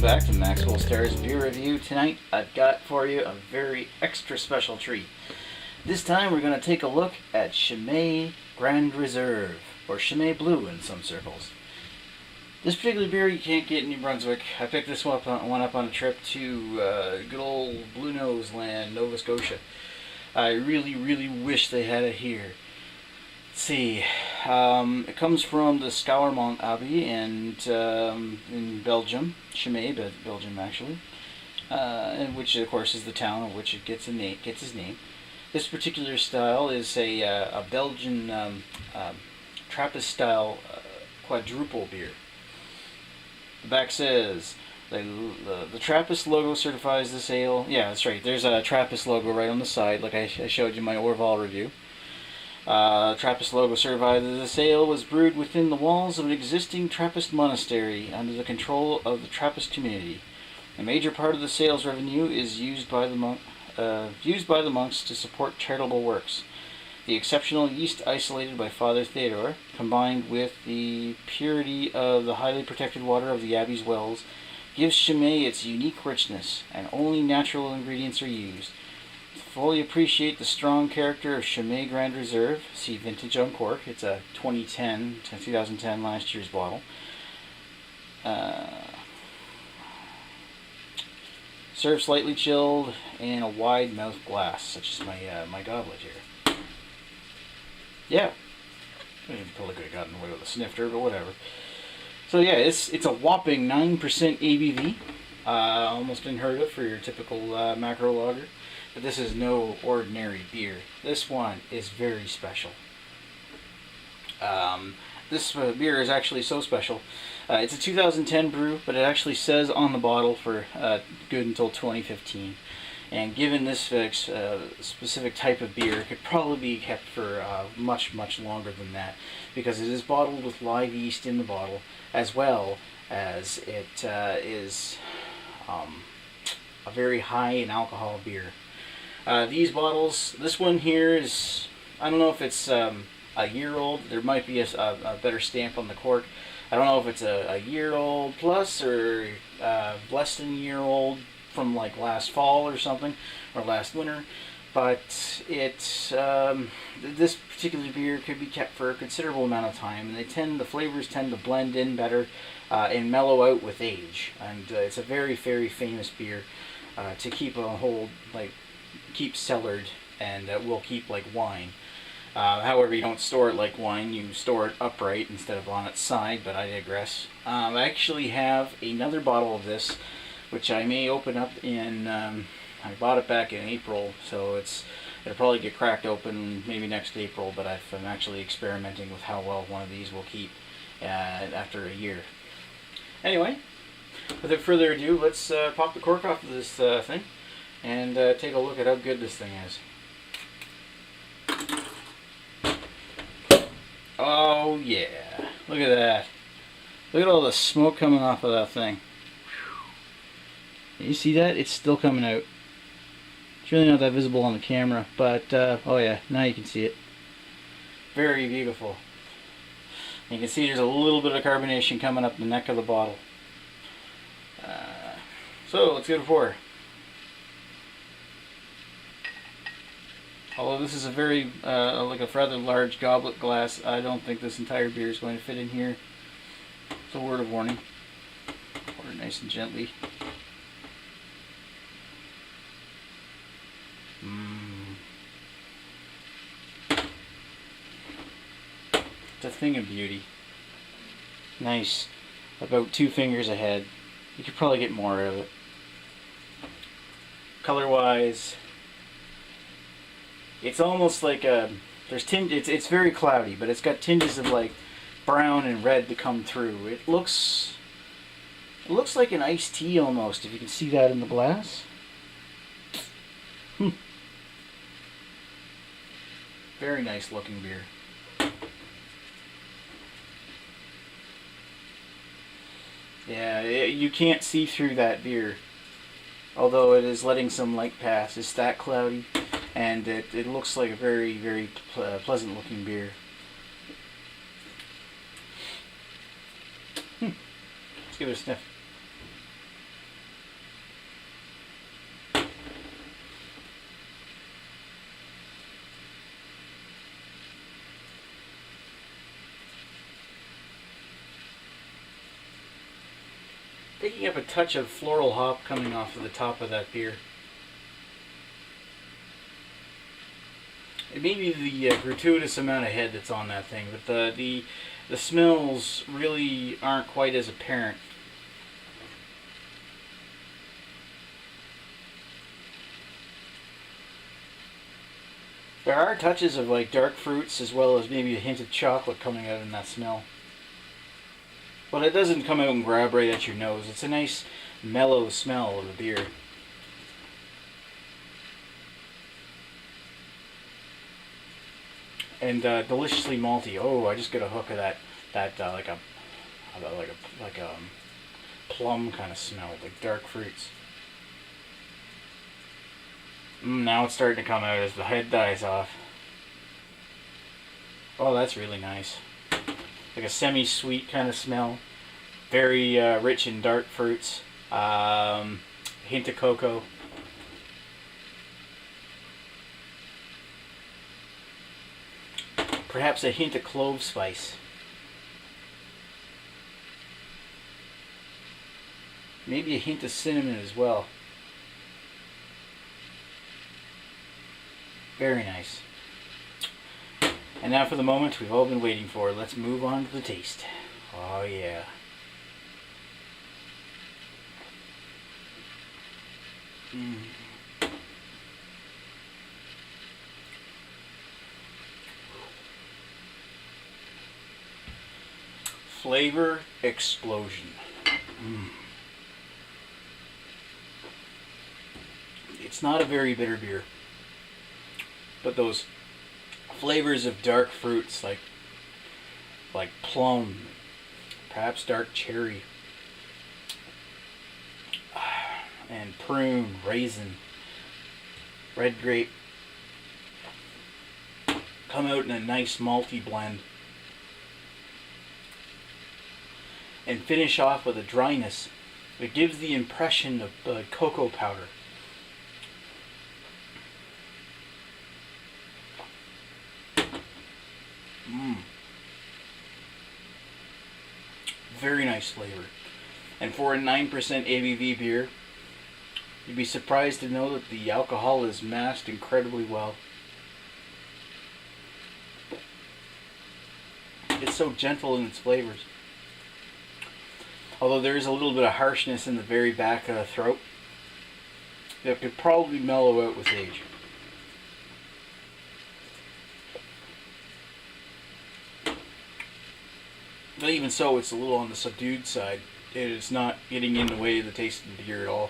welcome back to Maxwell Starr's beer review. Tonight I've got for you a very extra special treat. This time we're going to take a look at Chimay Grande Reserve, or Chimay Blue in some circles. This particular beer you can't get in New Brunswick. I picked this one up on a trip to good old Blue Nose Land, Nova Scotia. I really wish they had it here. Let's see, it comes from the Skouwermont Abbey and in Belgium, Chimay, Belgium actually, and which of course is the town of which it gets its name. This particular style is a Belgian Trappist style quadruple beer. The back says the Trappist logo certifies this ale. Yeah, that's right. There's a Trappist logo right on the side, like I showed you in my Orval review. Trappist logo certifies that this ale was brewed within the walls of an existing Trappist monastery under the control of the Trappist community. A major part of the sales revenue is used by the monks to support charitable works. The exceptional yeast isolated by Father Theodore, combined with the purity of the highly protected water of the Abbey's wells, gives Chimay its unique richness, and only natural ingredients are used. To fully appreciate the strong character of Chimay Grande Reserve, see Vintage on Cork. It's a 2010, last year's bottle. Served slightly chilled in a wide mouth glass, such as my goblet here. Yeah, I probably could have gotten away with a snifter, but whatever. So yeah, it's a whopping 9% ABV. Almost unheard of for your typical macro lager. But this is no ordinary beer. This one is very special. This beer is actually so special. It's a 2010 brew, but it actually says on the bottle for good until 2015. And given this specific type of beer, it could probably be kept for much longer than that, because it is bottled with live yeast in the bottle, as well as it is a very high in alcohol beer. These bottles, this one here is, I don't know if it's a year old. There might be a better stamp on the cork. I don't know if it's a year old plus or less than a year old from like last fall or something, or last winter. But this particular beer could be kept for a considerable amount of time, and the flavors tend to blend in better and mellow out with age. And it's a very famous beer to keep keep cellared, and will keep like wine. However, you don't store it like wine, you store it upright instead of on its side, but I digress. I actually have another bottle of this, which I may open up in, I bought it back in April, so it'll probably get cracked open maybe next April, but I'm actually experimenting with how well one of these will keep after a year. Anyway, without further ado, let's pop the cork off of this thing and take a look at how good this thing is. Oh yeah, look at that. Look at all the smoke coming off of that thing. You see that? It's still coming out. It's really not that visible on the camera, but oh yeah, now you can see it. Very beautiful. You can see there's a little bit of carbonation coming up the neck of the bottle. So let's get a pour. Although this is a very, like a rather large goblet glass, I don't think this entire beer is going to fit in here. It's a word of warning. Pour it nice and gently. It's a thing of beauty. Nice. About 2 fingers ahead. You could probably get more out of it. Color-wise, it's almost like it's very cloudy, but it's got tinges of like brown and red to come through. It looks like an iced tea almost, if you can see that in the glass. Very nice looking beer. Yeah, you can't see through that beer, although it is letting some light pass. It's that cloudy, and it looks like a very pleasant looking beer. Let's give it a sniff. Picking up a touch of floral hop coming off of the top of that beer. It may be the gratuitous amount of head that's on that thing, but the smells really aren't quite as apparent. There are touches of like dark fruits as well as maybe a hint of chocolate coming out in that smell. But it doesn't come out and grab right at your nose. It's a nice mellow smell of the beer. And deliciously malty. Oh, I just got a hook of that like a plum kind of smell, like dark fruits. Now it's starting to come out as the head dies off. Oh, that's really nice. Like a semi-sweet kind of smell. Very rich in dark fruits. Hint of cocoa. Perhaps a hint of clove spice. Maybe a hint of cinnamon as well. Very nice. And now for the moment we've all been waiting for. Let's move on to the taste. Oh yeah. Flavor explosion. It's not a very bitter beer, but those flavors of dark fruits like plum, perhaps dark cherry, and prune, raisin, red grape come out in a nice malty blend and finish off with a dryness that gives the impression of cocoa powder. Very nice flavor. And for a 9% ABV beer, you'd be surprised to know that the alcohol is masked incredibly well. It's so gentle in its flavors. Although there is a little bit of harshness in the very back of the throat that could probably mellow out with age. But even so, it's a little on the subdued side. It is not getting in the way of the taste of the beer at all.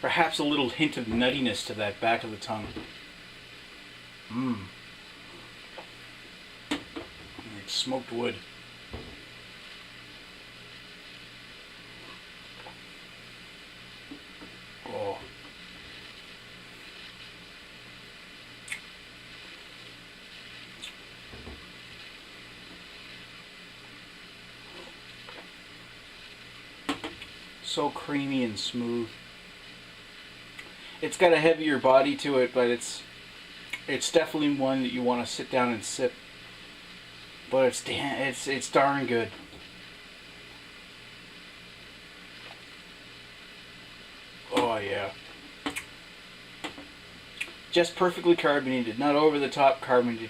Perhaps a little hint of nuttiness to that back of the tongue. Like smoked wood. Oh. So creamy and smooth. It's got a heavier body to it, but it's definitely one that you want to sit down and sip. But it's darn good. Oh yeah. Just perfectly carbonated, not over the top carbonated,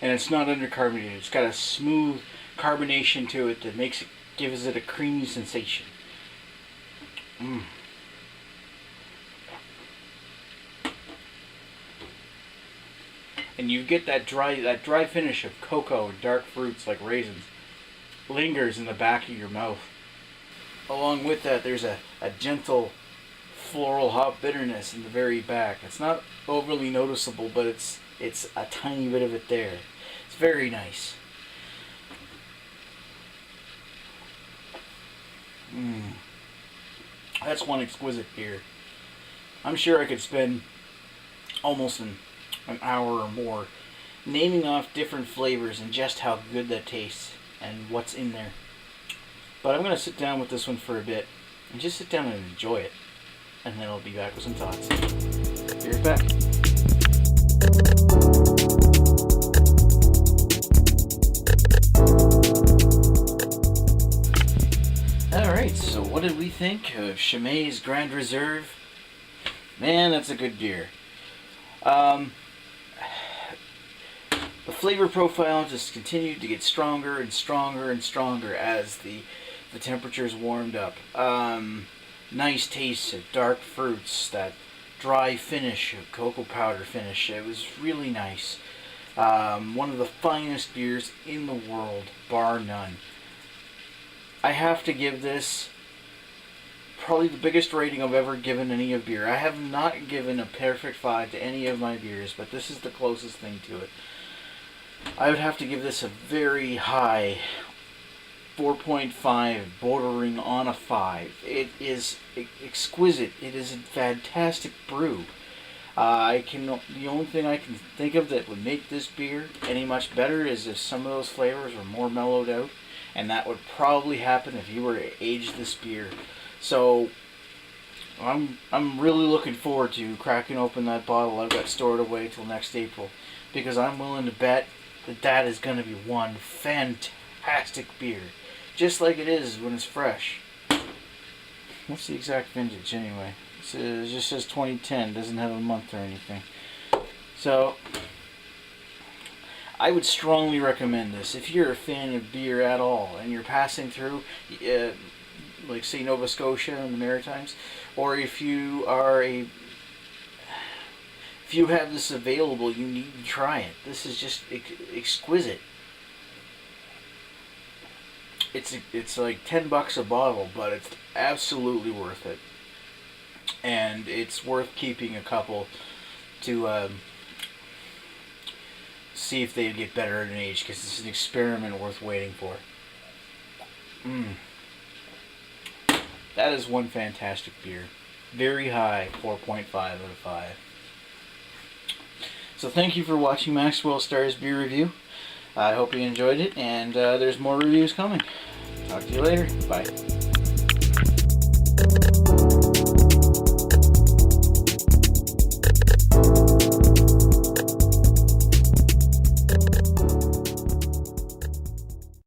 and it's not undercarbonated. It's got a smooth carbonation to it that gives it a creamy sensation. And you get that dry finish of cocoa and dark fruits like raisins lingers in the back of your mouth. Along with that, there's a gentle floral hop bitterness in the very back. It's not overly noticeable, but it's a tiny bit of it there. It's very nice. That's one exquisite beer. I'm sure I could spend almost an hour or more naming off different flavors and just how good that tastes and what's in there. But I'm going to sit down with this one for a bit and just sit down and enjoy it. And then I'll be back with some thoughts. Be right back. what did we think of Chimay's Grande Reserve? Man, that's a good beer. The flavor profile just continued to get stronger and stronger and stronger as the temperatures warmed up. Nice taste of dark fruits, that dry finish of cocoa powder finish. It was really nice. One of the finest beers in the world, bar none. I have to give this probably the biggest rating I've ever given any of beer. I have not given a perfect 5 to any of my beers, but this is the closest thing to it. I would have to give this a very high 4.5, bordering on a 5. It is exquisite. It is a fantastic brew. The only thing I can think of that would make this beer any much better is if some of those flavors were more mellowed out, and that would probably happen if you were to age this beer. So I'm really looking forward to cracking open that bottle I've got stored away till next April, because I'm willing to bet that is going to be one fantastic beer, just like it is when it's fresh. What's the exact vintage anyway? It just says 2010, doesn't have a month or anything. So I would strongly recommend this if you're a fan of beer at all and you're passing through, like say Nova Scotia and the Maritimes, or if you have this available, you need to try it. This is just exquisite. It's like $10 a bottle, but it's absolutely worth it, and it's worth keeping a couple to see if they get better at an age, because it's an experiment worth waiting for. That is one fantastic beer. Very high 4.5 out of 5. So thank you for watching Maxwell Starr's beer review. I hope you enjoyed it, and there's more reviews coming. Talk to you later. Bye.